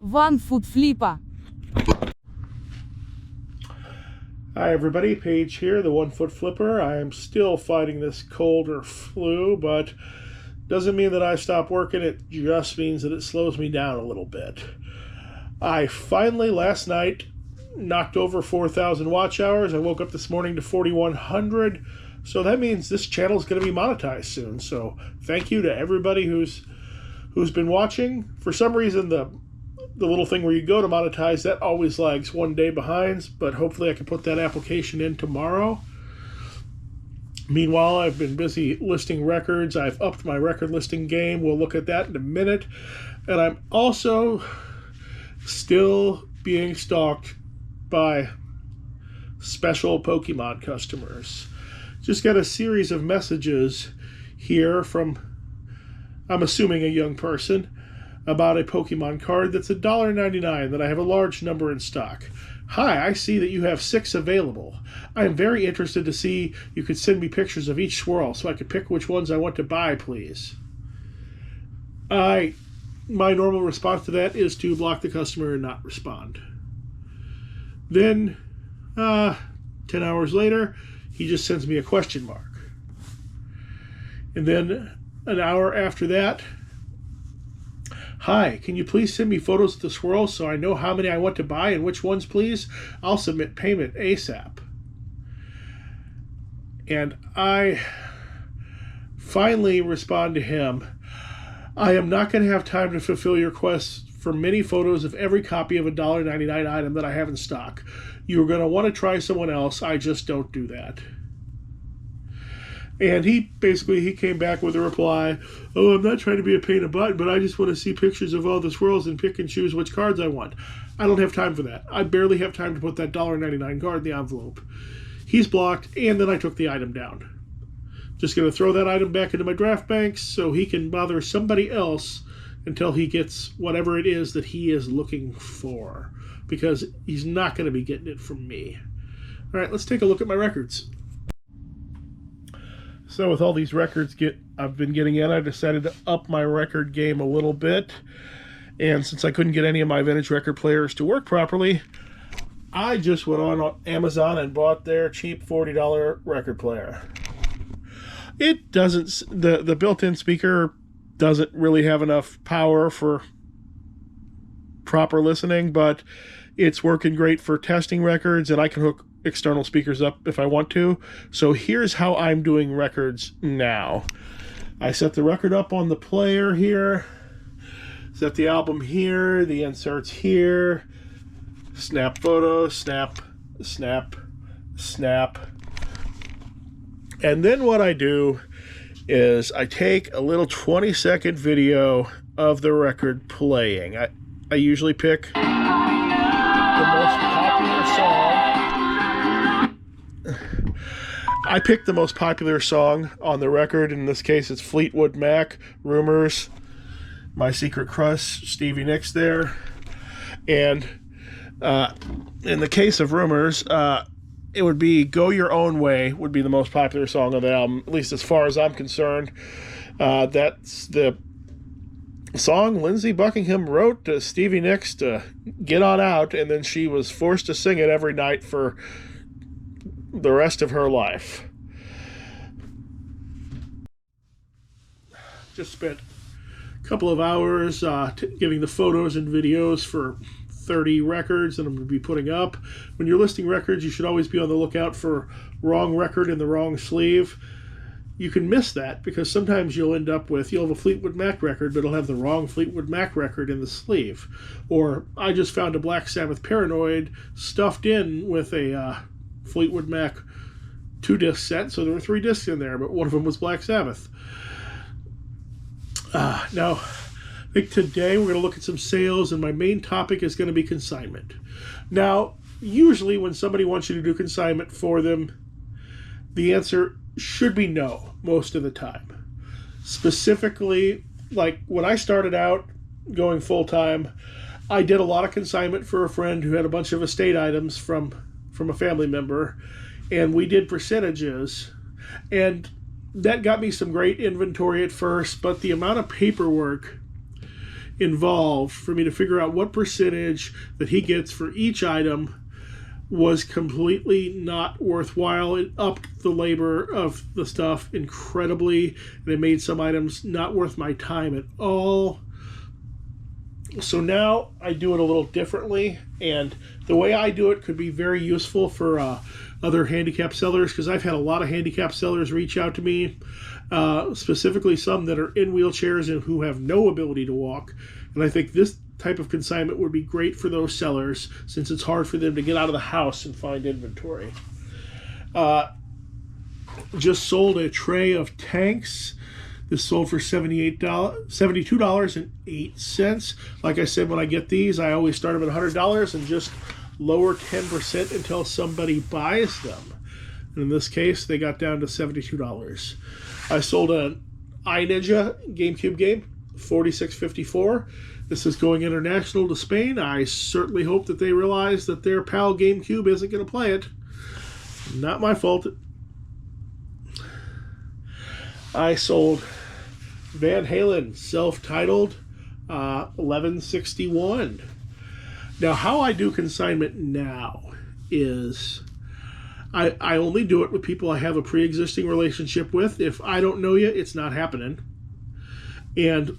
onefootflipper. Hi everybody, Paige here, the 1 Foot Flipper. I am still fighting this cold or flu, but doesn't mean that I stop working. It just means that it slows me down a little bit. I finally, last night, knocked over 4,000 watch hours. I woke up this morning to 4,100. So that means this channel is going to be monetized soon. So thank you to everybody who's been watching. For some reason, the little thing where you go to monetize, that always lags one day behind, but hopefully I can put that application in tomorrow. Meanwhile, I've been busy listing records. I've upped my record listing game. We'll look at that in a minute. And I'm also still being stalked by special Pokemon customers. Just got a series of messages here from, I'm assuming, a young person about a Pokemon card that's $1.99 that I have a large number in stock. Hi, I see that you have 6 available. I am very interested to see you could send me pictures of each swirl so I could pick which ones I want to buy, please. My normal response to that is to block the customer and not respond. Then, 10 hours later, he just sends me a question mark. And then an hour after that, hi, can you please send me photos of the swirls so I know how many I want to buy and which ones, please? I'll submit payment ASAP. And I finally respond to him, I am not going to have time to fulfill your request for many photos of every copy of a $1.99 item that I have in stock. You're going to want to try someone else. I just don't do that. And he came back with a reply, oh, I'm not trying to be a pain in the butt, but I just want to see pictures of all the swirls and pick and choose which cards I want. I don't have time for that. I barely have time to put that $1.99 card in the envelope. He's blocked, and then I took the item down. Just going to throw that item back into my draft banks so he can bother somebody else until he gets whatever it is that he is looking for, because he's not going to be getting it from me. All right, let's take a look at my records. So with all these records I've been getting in, I decided to up my record game a little bit. And since I couldn't get any of my vintage record players to work properly, I just went on Amazon and bought their cheap $40 record player. It doesn't, the built-in speaker doesn't really have enough power for proper listening, but it's working great for testing records, and I can hook external speakers up if I want to. So here's how I'm doing records now. I set the record up on the player here, set the album here, the inserts here, snap photo, snap, snap, snap. And then what I do is I take a little 20-second video of the record playing. I usually pick the most popular song. I picked the most popular song on the record. In this case, it's Fleetwood Mac, Rumors, My Secret Crush, Stevie Nicks there. And in the case of Rumors, it would be Go Your Own Way would be the most popular song on the album, at least as far as I'm concerned. That's the song Lindsey Buckingham wrote to Stevie Nicks to get on out, and then she was forced to sing it every night for the rest of her life. Just spent a couple of hours getting the photos and videos for 30 records that I'm going to be putting up. When you're listing records, you should always be on the lookout for wrong record in the wrong sleeve. You can miss that because sometimes you'll have a Fleetwood Mac record, but it'll have the wrong Fleetwood Mac record in the sleeve. Or I just found a Black Sabbath Paranoid stuffed in with a Fleetwood Mac 2-disc set, so there were 3 discs in there, but one of them was Black Sabbath. Now, I think today we're going to look at some sales, and my main topic is going to be consignment. Now, usually when somebody wants you to do consignment for them, the answer should be no most of the time. Specifically, like when I started out going full-time, I did a lot of consignment for a friend who had a bunch of estate items from a family member, and we did percentages, and that got me some great inventory at first, but the amount of paperwork involved for me to figure out what percentage that he gets for each item was completely not worthwhile. It upped the labor of the stuff incredibly, and it made some items not worth my time at all. So now I do it a little differently, and the way I do it could be very useful for other handicap sellers, because I've had a lot of handicap sellers reach out to me, specifically some that are in wheelchairs and who have no ability to walk. And I think this type of consignment would be great for those sellers, since it's hard for them to get out of the house and find inventory. Just sold a tray of tanks. This sold for $72.08. Like I said, when I get these, I always start them at $100 and just lower 10% until somebody buys them. And in this case, they got down to $72. I sold an iNinja GameCube game, $46.54. This is going international to Spain. I certainly hope that they realize that their pal GameCube isn't going to play it. Not my fault. I sold Van Halen self-titled 1161. Now, how I do consignment now is I only do it with people I have a pre-existing relationship with. If I don't know you, it's not happening. And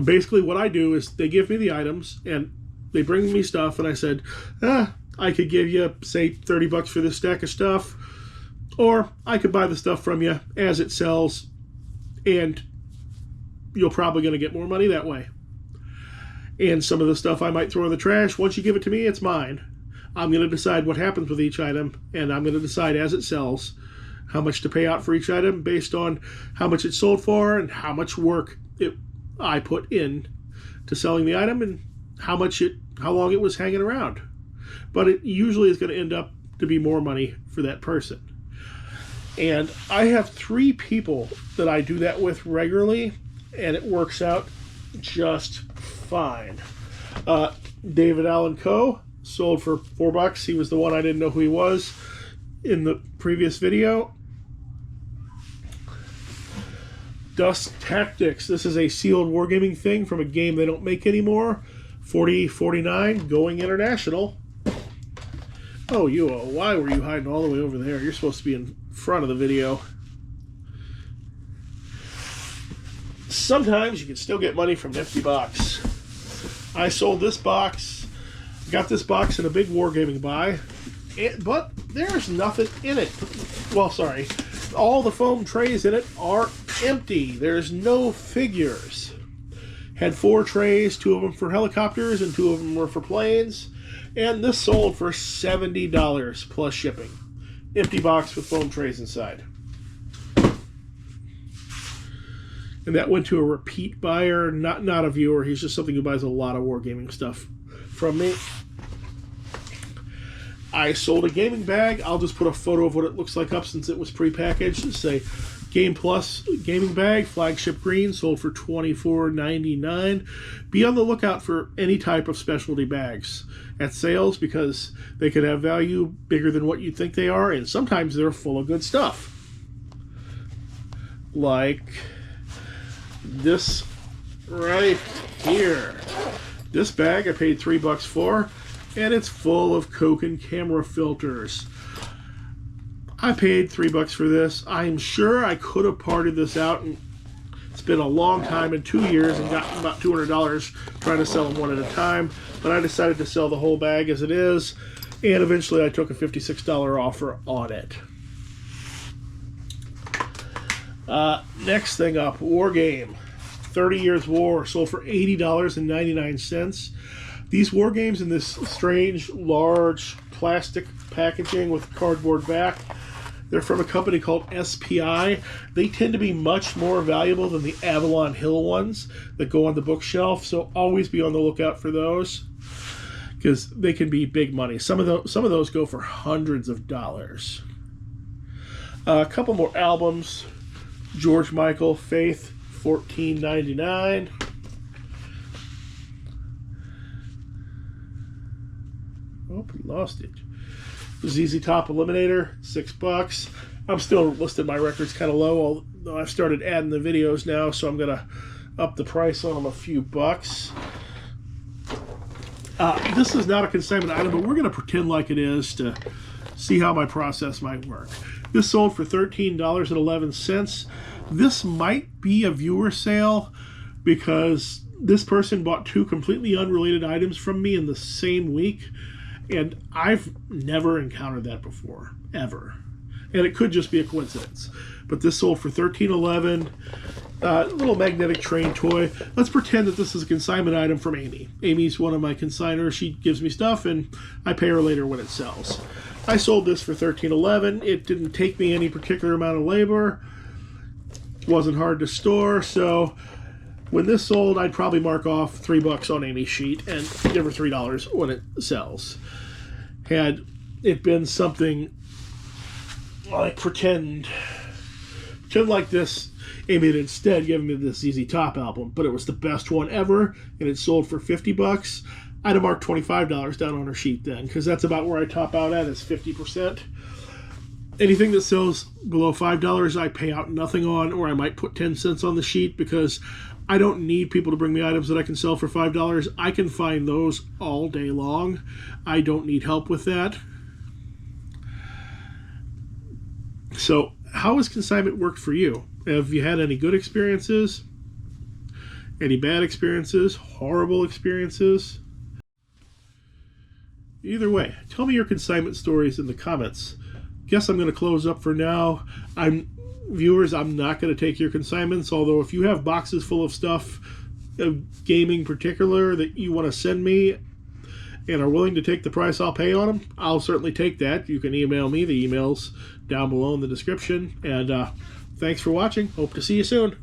basically what I do is they give me the items and they bring me stuff, and I said, I could give you, say, $30 for this stack of stuff, or I could buy the stuff from you as it sells, and you're probably going to get more money that way. And some of the stuff I might throw in the trash. Once you give it to me, it's mine. I'm going to decide what happens with each item, and I'm going to decide as it sells how much to pay out for each item based on how much it sold for and how much work I put in to selling the item and how long it was hanging around. But it usually is going to end up to be more money for that person. And I have 3 people that I do that with regularly, and it works out just fine. David Allen Coe sold for $4. He was the one I didn't know who he was in the previous video. Dust Tactics. This is a sealed wargaming thing from a game they don't make anymore. $40.49, going international. Oh, why were you hiding all the way over there? You're supposed to be in front of the video. Sometimes you can still get money from an empty box. I sold this box, got this box in a big wargaming buy, but there's nothing in it. Well, sorry. All the foam trays in it are empty. There's no figures. Had 4 trays, 2 of them for helicopters and 2 of them were for planes. And this sold for $70 plus shipping. Empty box with foam trays inside. And that went to a repeat buyer, not a viewer. He's just something who buys a lot of wargaming stuff from me. I sold a gaming bag. I'll just put a photo of what it looks like up since it was prepackaged. It's a Game Plus gaming bag, flagship green, sold for $24.99. Be on the lookout for any type of specialty bags at sales, because they could have value bigger than what you think they are, and sometimes they're full of good stuff. Like this right here. This bag I paid $3 for, and it's full of Coke and camera filters. I paid $3 for this. I'm sure I could have parted this out, and it's been a long time, in 2 years, and gotten about $200 trying to sell them one at a time. But I decided to sell the whole bag as it is, and eventually I took a $56 offer on it. Next thing up, War Game. 30 Years War, sold for $80.99. These war games in this strange, large plastic packaging with cardboard back. They're from a company called SPI. They tend to be much more valuable than the Avalon Hill ones that go on the bookshelf, so always be on the lookout for those, because they can be big money. Some of those go for hundreds of dollars. A couple more albums. George Michael, Faith, $14.99. Oh, we lost it. ZZ Top Eliminator, $6. I'm still listing my records kind of low, although I've started adding the videos now, so I'm gonna up the price on them a few bucks. This is not a consignment item, but we're going to pretend like it is to see how my process might work. This sold for $13.11. This might be a viewer sale because this person bought 2 completely unrelated items from me in the same week, and I've never encountered that before, ever. And it could just be a coincidence. But this sold for $13.11. Little magnetic train toy. Let's pretend that this is a consignment item from Amy. Amy's one of my consigners. She gives me stuff, and I pay her later when it sells. I sold this for $13.11. It didn't take me any particular amount of labor. It wasn't hard to store, so when this sold, I'd probably mark off $3 on Amy's sheet and give her $3 when it sells. Had it been something like pretend like this, Amy had instead given me this ZZ Top album, but it was the best one ever, and it sold for $50. I'd have marked $25 down on her sheet then, because that's about where I top out at, is 50%. Anything that sells below $5, I pay out nothing on, or I might put 10 cents on the sheet, because I don't need people to bring me items that I can sell for $5. I can find those all day long. I don't need help with that. So, how has consignment worked for you? Have you had any good experiences? Any bad experiences? Horrible experiences? Either way, tell me your consignment stories in the comments. Guess I'm going to close up for now. Viewers, I'm not going to take your consignments, although if you have boxes full of stuff, gaming particular, that you want to send me and are willing to take the price I'll pay on them, I'll certainly take that. You can email me. The email's down below in the description. And thanks for watching. Hope to see you soon.